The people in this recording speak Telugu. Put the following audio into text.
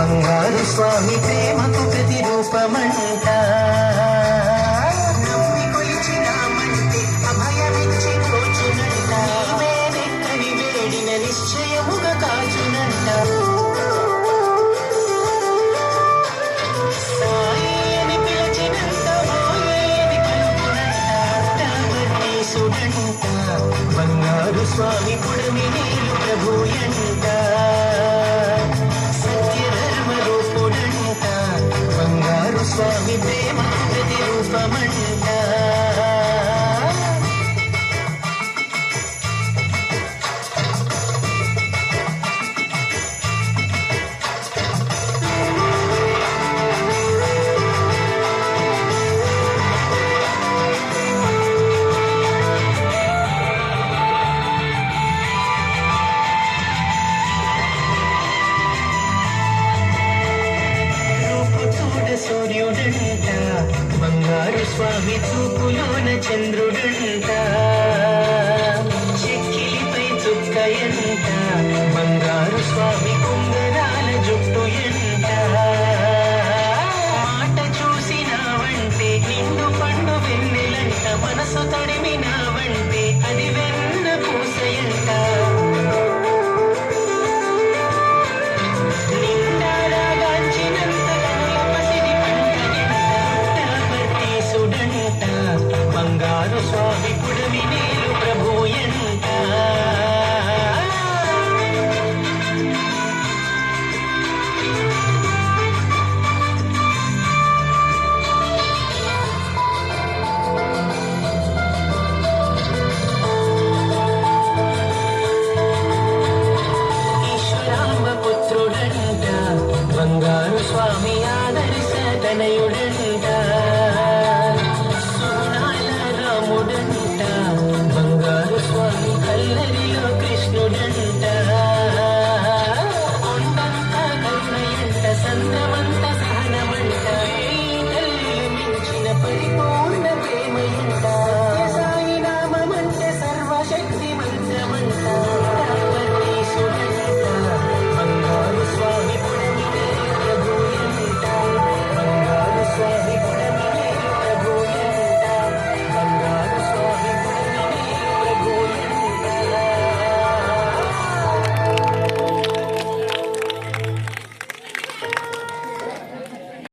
బంగారు స్వామి ప్రేమకు ప్రతిరూపమంట. నమ్మి కొలిచినామంటే అభయమిచ్చి తోచునంట. నీవేనెక్కని వేడిన నిశ్చయముగా కాచునంట. సాయి అని పిలిచినంత మాయేది కలుపునంట. సుడంట బంగారు స్వామి పుడమి నీలు ప్రభుయంట. స్వామి ప్రేమ ప్రతిరూపమంట. సూర్యుడంట బంగారు స్వామి చూపులోన చంద్రుడంట. చెక్కిలిపై చుక్కయంట బంగారు స్వామి కుంగరాల జుట్టు ఎంట. మాట చూసినావంటే నిండు పండు వెన్నెలంట. మనసు తడిమినావంటే అది వెన్న పూసయంట. బంగారు స్వామి పుడమి నీలు ప్రభుయంట. ఈశ్వరాంబ పుత్రుడంట బంగారు స్వామి ఆదర్శ తనయుడంట.